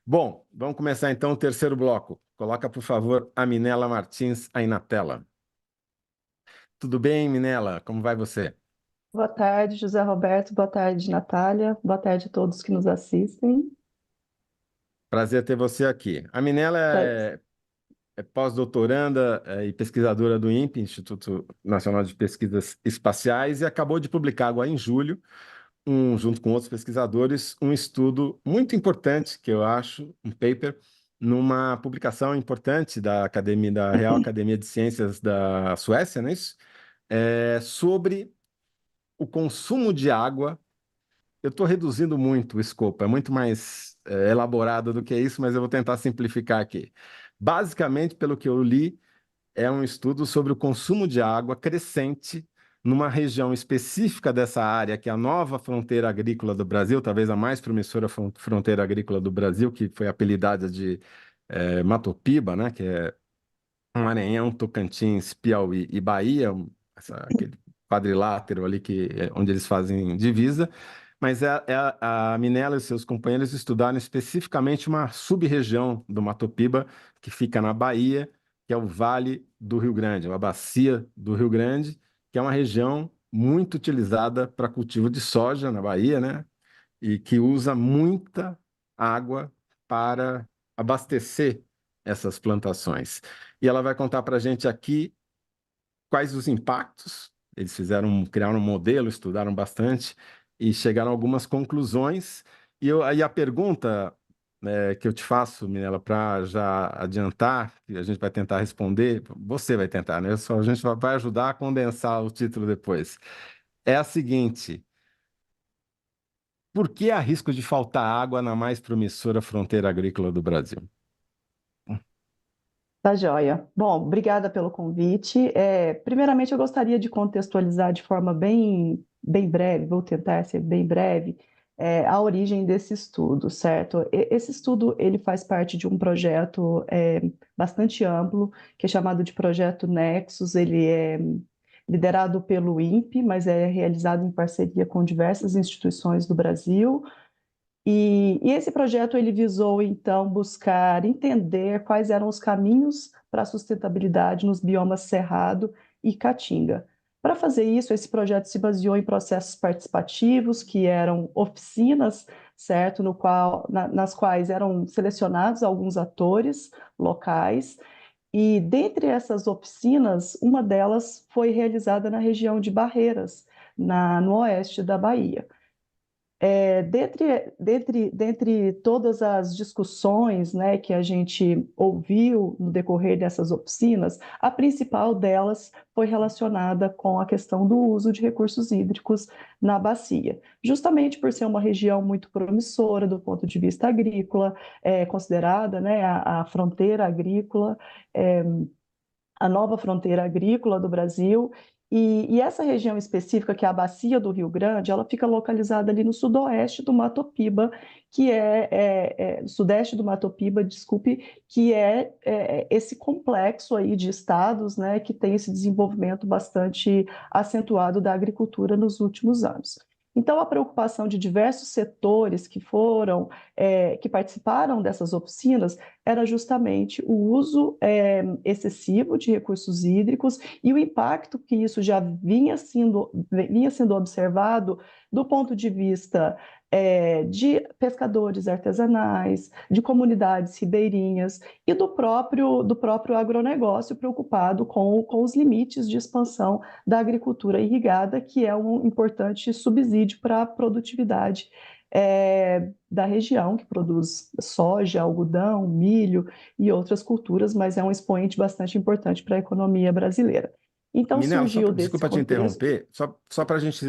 Bom, vamos começar então o terceiro bloco. Coloca, por favor, a Minela Martins aí na tela. Tudo bem, Minela? Como vai você? Boa tarde, José Roberto. Boa tarde, Natália. Boa tarde a todos que nos assistem. Prazer ter você aqui. A Minela Pra- é pós-doutoranda e pesquisadora do INPE, Instituto Nacional de Pesquisas Espaciais, e acabou de publicar agora em julho, junto com outros pesquisadores, um estudo muito importante, que eu acho, um paper, numa publicação importante da Real Academia de Ciências da Suécia, não é isso? Sobre o consumo de água. Eu estou reduzindo muito o escopo, é muito mais elaborado do que isso, mas eu vou tentar simplificar aqui. Basicamente, pelo que eu li, é um estudo sobre o consumo de água crescente numa região específica dessa área, que é a nova fronteira agrícola do Brasil, talvez a mais promissora fronteira agrícola do Brasil, que foi apelidada de Matopiba, né, que é Maranhão, Tocantins, Piauí e Bahia, aquele quadrilátero ali onde eles fazem divisa, mas a Minela e seus companheiros estudaram especificamente uma sub-região do Mato Piba, que fica na Bahia, que é o Vale do Rio Grande, uma bacia do Rio Grande, que é uma região muito utilizada para cultivo de soja na Bahia, né? E que usa muita água para abastecer essas plantações. E ela vai contar para a gente aqui quais os impactos. Eles criaram um modelo, estudaram bastante e chegaram a algumas conclusões. Aí a pergunta que eu te faço, Minela, para já adiantar, que a gente vai tentar responder, você vai tentar, né? A gente vai ajudar a condensar o título depois. É a seguinte: por que há risco de faltar água na mais promissora fronteira agrícola do Brasil? Tá joia. Bom, obrigada pelo convite. Primeiramente, eu gostaria de contextualizar de forma bem breve, vou tentar ser bem breve, a origem desse estudo, certo? Esse estudo ele faz parte de um projeto bastante amplo, que é chamado de Projeto Nexus. Ele é liderado pelo INPE, mas é realizado em parceria com diversas instituições do Brasil. E esse projeto ele visou então buscar entender quais eram os caminhos para a sustentabilidade nos biomas Cerrado e Caatinga. Para fazer isso, esse projeto se baseou em processos participativos, que eram oficinas, certo, nas quais eram selecionados alguns atores locais. E dentre essas oficinas, uma delas foi realizada na região de Barreiras, no oeste da Bahia. Dentre todas as discussões, né, que a gente ouviu no decorrer dessas oficinas, a principal delas foi relacionada com a questão do uso de recursos hídricos na bacia. Justamente por ser uma região muito promissora do ponto de vista agrícola, considerada, né, a fronteira agrícola, é, a nova fronteira agrícola do Brasil. E essa região específica, que é a Bacia do Rio Grande, ela fica localizada ali no sudoeste do Mato Piba, sudeste do Mato Piba, desculpe, que é esse complexo aí de estados, né, que tem esse desenvolvimento bastante acentuado da agricultura nos últimos anos. Então, a preocupação de diversos setores que participaram dessas oficinas era justamente o uso excessivo de recursos hídricos e o impacto que isso já vinha sendo observado do ponto de vista de pescadores artesanais, de comunidades ribeirinhas e do próprio agronegócio preocupado com os limites de expansão da agricultura irrigada, que é um importante subsídio para a produtividade da região, que produz soja, algodão, milho e outras culturas, mas é um expoente bastante importante para a economia brasileira. Então Minela, surgiu desse desculpa te contexto. interromper, só para a gente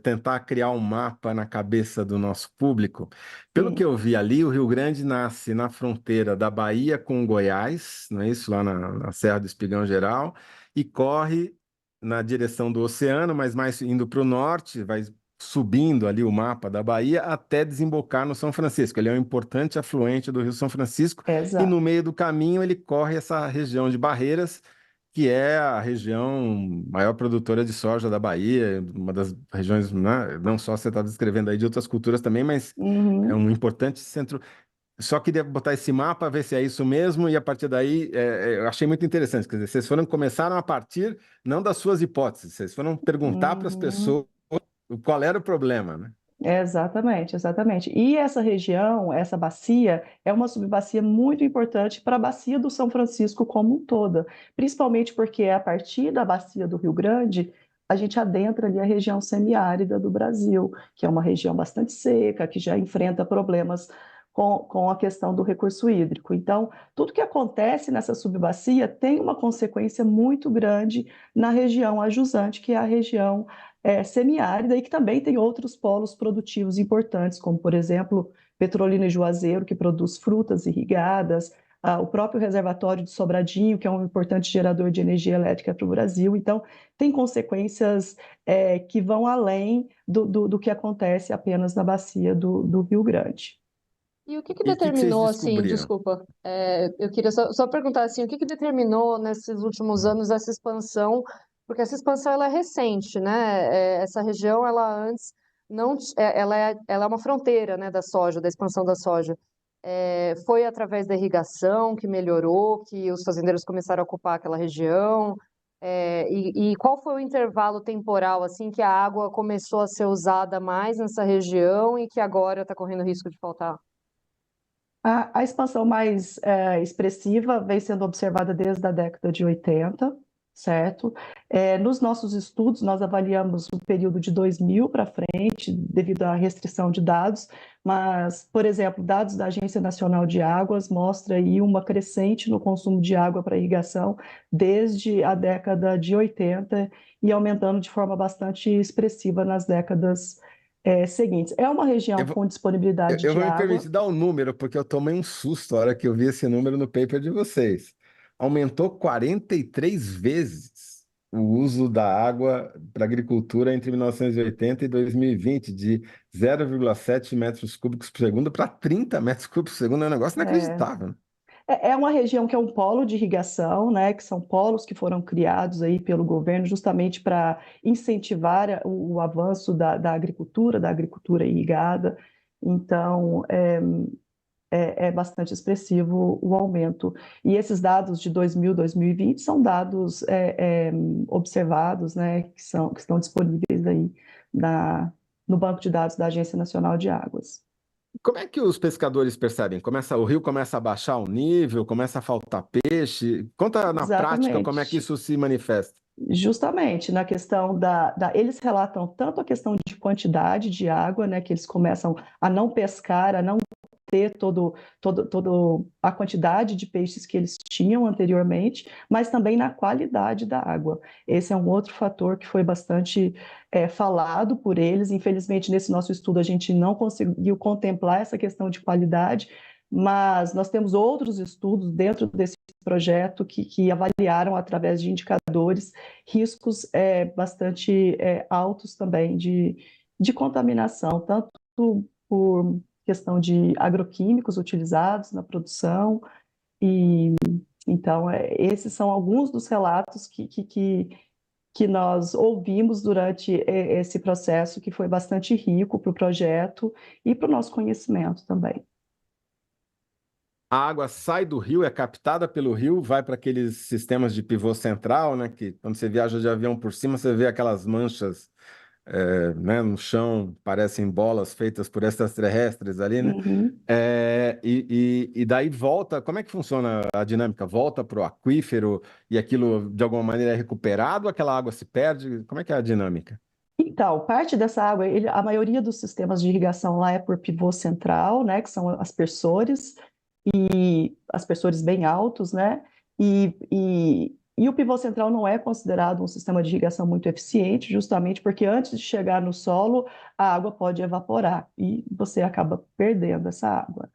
tentar criar um mapa na cabeça do nosso público. Pelo que Sim, eu vi ali, o Rio Grande nasce na fronteira da Bahia com Goiás, não é isso? Lá na Serra do Espigão Geral, e corre na direção do oceano, mas mais indo para o norte, vai subindo ali o mapa da Bahia até desembocar no São Francisco. Ele é um importante afluente do Rio São Francisco, e no exato. meio do caminho ele corre essa região de Barreiras, que é a região maior produtora de soja da Bahia, uma das regiões, né, não só você está descrevendo aí de outras culturas também, mas é Uhum. um importante centro. Só queria botar esse mapa, ver se é isso mesmo, e a partir daí eu achei muito interessante. Quer dizer, vocês começaram a partir não das suas hipóteses, vocês foram perguntar para as Uhum. pessoas qual era o problema, né? Exatamente, exatamente. E essa região, essa bacia, é uma subbacia muito importante para a bacia do São Francisco como um toda, principalmente porque é a partir da bacia do Rio Grande a gente adentra ali a região semiárida do Brasil, que é uma região bastante seca, que já enfrenta problemas com a questão do recurso hídrico. Então, tudo que acontece nessa subbacia tem uma consequência muito grande na região adjacente, que é a região semiárida e que também tem outros polos produtivos importantes, como, por exemplo, Petrolina e Juazeiro, que produz frutas irrigadas, o próprio reservatório de Sobradinho, que é um importante gerador de energia elétrica para o Brasil. Então, tem consequências que vão além do que acontece apenas na bacia do Rio Grande. E o que que E o que vocês determinou, assim, descobriram? desculpa, eu queria só perguntar, assim, o que que determinou nesses últimos anos essa expansão, porque essa expansão ela é recente, né? Essa região, ela antes não, ela é uma fronteira, né, da soja, da expansão da soja. Foi através da irrigação que melhorou, que os fazendeiros começaram a ocupar aquela região, e qual foi o intervalo temporal, assim, que a água começou a ser usada mais nessa região e que agora está correndo risco de faltar? A expansão mais expressiva vem sendo observada desde a década de 80, certo? Nos nossos estudos, nós avaliamos o período de 2000 para frente, devido à restrição de dados, mas, por exemplo, dados da Agência Nacional de Águas mostram aí uma crescente no consumo de água para irrigação desde a década de 80 e aumentando de forma bastante expressiva nas décadas seguintes. É uma região Eu com vou, disponibilidade eu de vou me água. permitir dar um número, porque eu tomei um susto a hora que eu vi esse número no paper de vocês. Aumentou 43 vezes o uso da água para agricultura entre 1980 e 2020, de 0,7 metros cúbicos por segundo para 30 metros cúbicos por segundo. É um negócio É, inacreditável, né? É uma região que é um polo de irrigação, né, que são polos que foram criados aí pelo governo justamente para incentivar o avanço da agricultura irrigada. Então, é bastante expressivo o aumento. E esses dados de 2000, 2020 são dados observados, né, que estão disponíveis aí no banco de dados da Agência Nacional de Águas. Como é que os pescadores percebem? O rio começa a baixar o nível, começa a faltar peixe? Conta na prática como é que Exatamente. isso se manifesta. Justamente na questão eles relatam tanto a questão de quantidade de água, né, que eles começam a não pescar, a não ter todo a quantidade de peixes que eles tinham anteriormente, mas também na qualidade da água. Esse é um outro fator que foi bastante falado por eles. Infelizmente, nesse nosso estudo, a gente não conseguiu contemplar essa questão de qualidade, mas nós temos outros estudos dentro desse projeto que avaliaram, através de indicadores, riscos bastante altos também de contaminação, tanto por questão de agroquímicos utilizados na produção, e então esses são alguns dos relatos que nós ouvimos durante esse processo, que foi bastante rico para o projeto e para o nosso conhecimento também. A água sai do rio, é captada pelo rio, vai para aqueles sistemas de pivô central, né? Que quando você viaja de avião por cima, você vê aquelas manchas, né, no chão, parecem bolas feitas por extraterrestres ali, né? Uhum. E daí volta. Como é que funciona a dinâmica? Volta para o aquífero e aquilo de alguma maneira é recuperado? Aquela água se perde? Como é que é a dinâmica? Então, parte dessa água, a maioria dos sistemas de irrigação lá é por pivô central, né, que são aspersores, e aspersores bem altos, né? E o pivô central não é considerado um sistema de irrigação muito eficiente, justamente porque antes de chegar no solo, a água pode evaporar e você acaba perdendo essa água.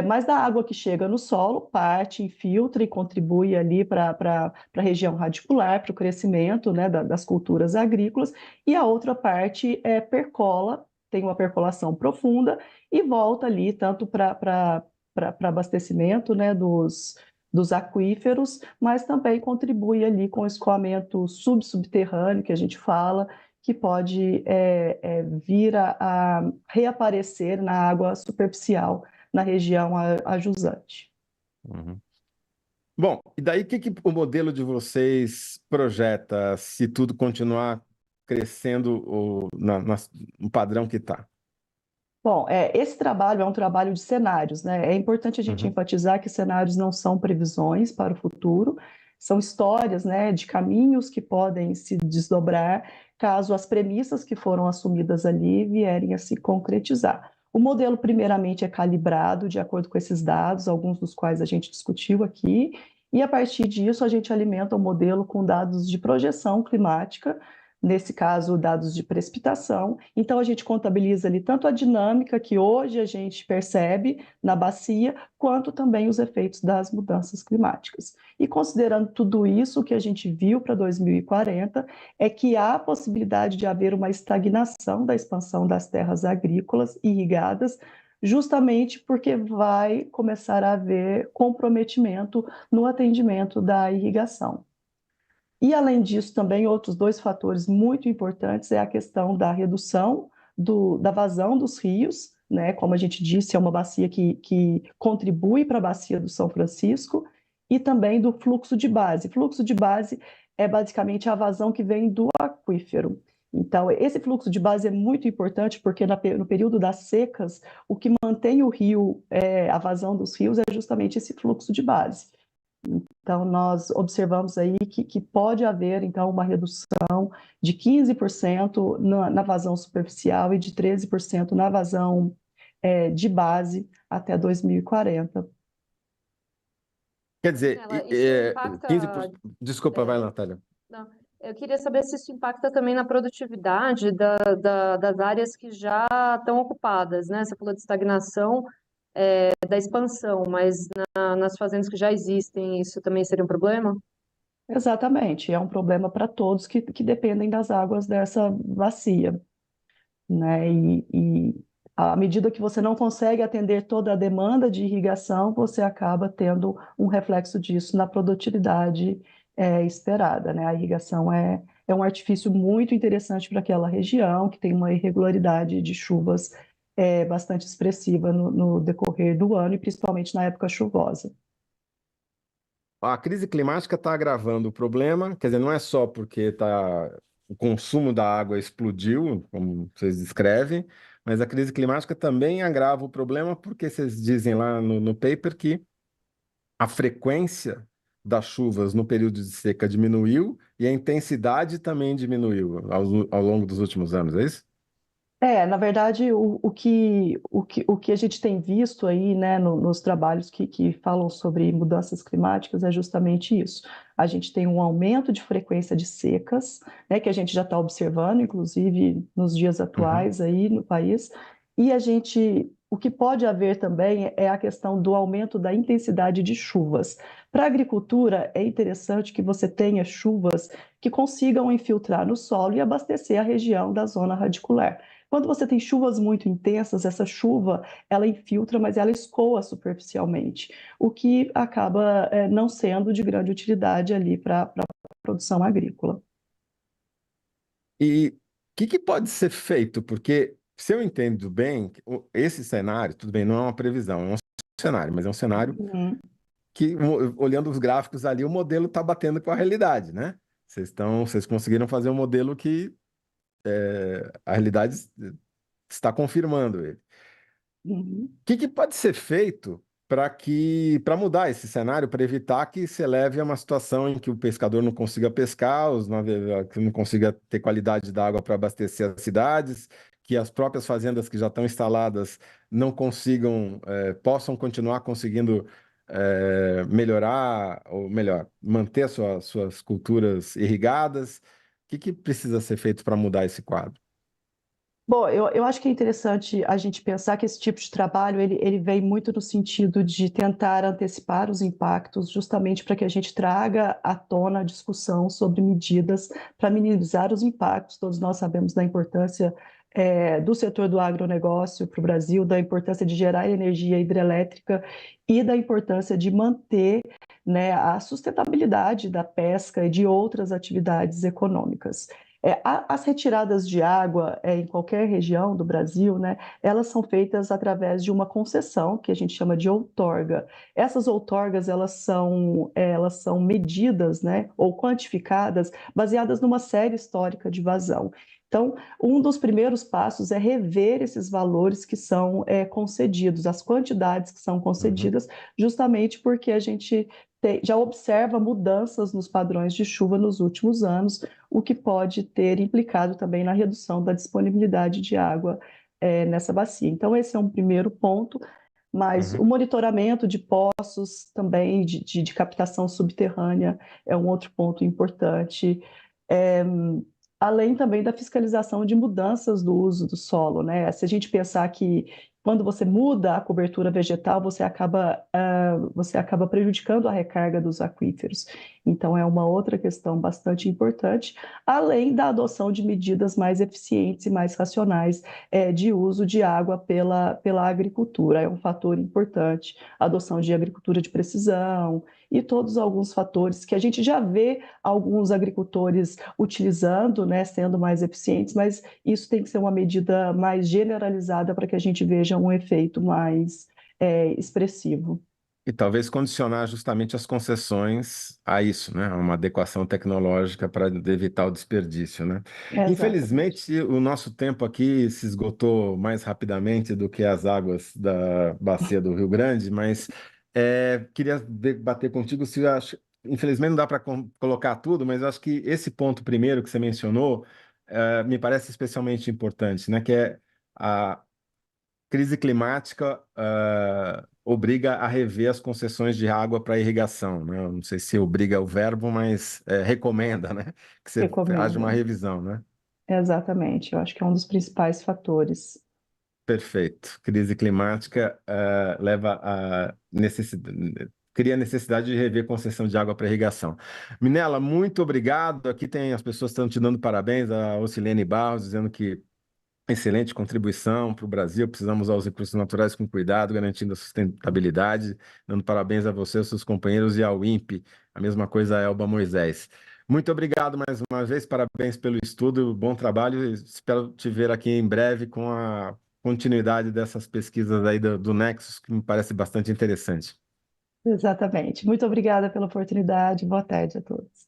Mas da água que chega no solo, parte, infiltra e contribui ali para a região radicular, para o crescimento, né, das culturas agrícolas, e a outra parte percola, tem uma percolação profunda e volta ali tanto para abastecimento, né, dos aquíferos, mas também contribui ali com o escoamento subterrâneo, que a gente fala, que pode vir a reaparecer na água superficial na região ajusante. Uhum. Bom, e daí o que o modelo de vocês projeta se tudo continuar crescendo no padrão que está? Bom, esse trabalho é um trabalho de cenários, né? É importante a gente Uhum. enfatizar que cenários não são previsões para o futuro, são histórias, né, de caminhos que podem se desdobrar caso as premissas que foram assumidas ali vierem a se concretizar. O modelo, primeiramente, é calibrado de acordo com esses dados, alguns dos quais a gente discutiu aqui, e a partir disso a gente alimenta o modelo com dados de projeção climática, nesse caso, dados de precipitação. Então, a gente contabiliza ali tanto a dinâmica que hoje a gente percebe na bacia, quanto também os efeitos das mudanças climáticas. E considerando tudo isso, o que a gente viu para 2040 é que há a possibilidade de haver uma estagnação da expansão das terras agrícolas irrigadas, justamente porque vai começar a haver comprometimento no atendimento da irrigação. E, além disso, também outros dois fatores muito importantes é a questão da redução da vazão dos rios, né? Como a gente disse, é uma bacia que contribui para a bacia do São Francisco, e também do fluxo de base. Fluxo de base é basicamente a vazão que vem do aquífero. Então, esse fluxo de base é muito importante porque no período das secas, o que mantém o rio, a vazão dos rios, é justamente esse fluxo de base. Então, nós observamos aí que pode haver, então, uma redução de 15% na vazão superficial e de 13% na vazão de base até 2040. Quer dizer, Isso impacta. 15%. Desculpa, vai, Natália. Não, eu queria saber se isso impacta também na produtividade das áreas que já estão ocupadas, né? Você falou de estagnação, da expansão, mas nas fazendas que já existem, isso também seria um problema? Exatamente, é um problema para todos que dependem das águas dessa bacia, né? E à medida que você não consegue atender toda a demanda de irrigação, você acaba tendo um reflexo disso na produtividade esperada, né? A irrigação é um artifício muito interessante para aquela região, que tem uma irregularidade de chuvas bastante expressiva no decorrer do ano, e principalmente na época chuvosa. A crise climática está agravando o problema, quer dizer, não é só porque o consumo da água explodiu, como vocês descrevem, mas a crise climática também agrava o problema porque vocês dizem lá no paper que a frequência das chuvas no período de seca diminuiu e a intensidade também diminuiu ao longo dos últimos anos, é isso? Na verdade, o que a gente tem visto aí, né, nos trabalhos que falam sobre mudanças climáticas é justamente isso. A gente tem um aumento de frequência de secas, né, que a gente já está observando, inclusive nos dias Uhum. atuais aí no país, e o que pode haver também é a questão do aumento da intensidade de chuvas. Para a agricultura, é interessante que você tenha chuvas que consigam infiltrar no solo e abastecer a região da zona radicular. Quando você tem chuvas muito intensas, essa chuva, ela infiltra, mas ela escoa superficialmente, o que acaba não sendo de grande utilidade ali para a produção agrícola. E o que pode ser feito? Porque, se eu entendo bem, esse cenário, tudo bem, não é uma previsão, é um cenário, mas é um cenário Uhum. que, olhando os gráficos ali, o modelo está batendo com a realidade, né? Vocês conseguiram fazer um modelo que a realidade está confirmando ele. Uhum. O que pode ser feito para mudar esse cenário, para evitar que se leve a uma situação em que o pescador não consiga pescar, que não consiga ter qualidade da água para abastecer as cidades, que as próprias fazendas que já estão instaladas não consigam, possam continuar conseguindo melhorar, ou melhor, manter suas culturas irrigadas? O que precisa ser feito para mudar esse quadro? Bom, eu acho que é interessante a gente pensar que esse tipo de trabalho ele vem muito no sentido de tentar antecipar os impactos, justamente para que a gente traga à tona a discussão sobre medidas para minimizar os impactos. Todos nós sabemos da importância do setor do agronegócio para o Brasil, da importância de gerar energia hidrelétrica e da importância de manter, né, a sustentabilidade da pesca e de outras atividades econômicas. As retiradas de água em qualquer região do Brasil, né, elas são feitas através de uma concessão, que a gente chama de outorga. Essas outorgas, elas são medidas, né, ou quantificadas, baseadas numa série histórica de vazão. Então, um dos primeiros passos é rever esses valores que são concedidos, as quantidades que são concedidas, justamente porque a gente já observa mudanças nos padrões de chuva nos últimos anos, o que pode ter implicado também na redução da disponibilidade de água nessa bacia. Então, esse é um primeiro ponto, mas o monitoramento de poços também, de captação subterrânea, é um outro ponto importante. É, Além também da fiscalização de mudanças do uso do solo, né? Se a gente pensar que quando você muda a cobertura vegetal, você acaba prejudicando a recarga dos aquíferos. Então, é uma outra questão bastante importante, além da adoção de medidas mais eficientes e mais racionais de uso de água pela agricultura. É um fator importante, a adoção de agricultura de precisão e todos alguns fatores que a gente já vê alguns agricultores utilizando, né, sendo mais eficientes, mas isso tem que ser uma medida mais generalizada para que a gente veja um efeito mais expressivo. E talvez condicionar justamente as concessões a isso, né? A uma adequação tecnológica para evitar o desperdício, né? Exatamente. Infelizmente, o nosso tempo aqui se esgotou mais rapidamente do que as águas da bacia do Rio Grande, mas queria debater contigo se infelizmente não dá para colocar tudo, mas eu acho que esse ponto primeiro que você mencionou me parece especialmente importante, né? Que é a crise climática obriga a rever as concessões de água para irrigação, né? Eu não sei se obriga é o verbo, mas recomenda, né? Que haja uma Recomenda. revisão, né? Exatamente. Eu acho que é um dos principais fatores. Perfeito. Crise climática leva a cria a necessidade de rever concessão de água para irrigação. Minela, muito obrigado. Aqui tem as pessoas que estão te dando parabéns, a Ocilene Barros dizendo que excelente contribuição para o Brasil. Precisamos usar os recursos naturais com cuidado, garantindo a sustentabilidade. Dando parabéns a você, aos seus companheiros e ao INPE. A mesma coisa a Elba Moisés. Muito obrigado mais uma vez, parabéns pelo estudo, bom trabalho. Espero te ver aqui em breve com a continuidade dessas pesquisas aí do Nexus, que me parece bastante interessante. Exatamente. Muito obrigada pela oportunidade. Boa tarde a todos.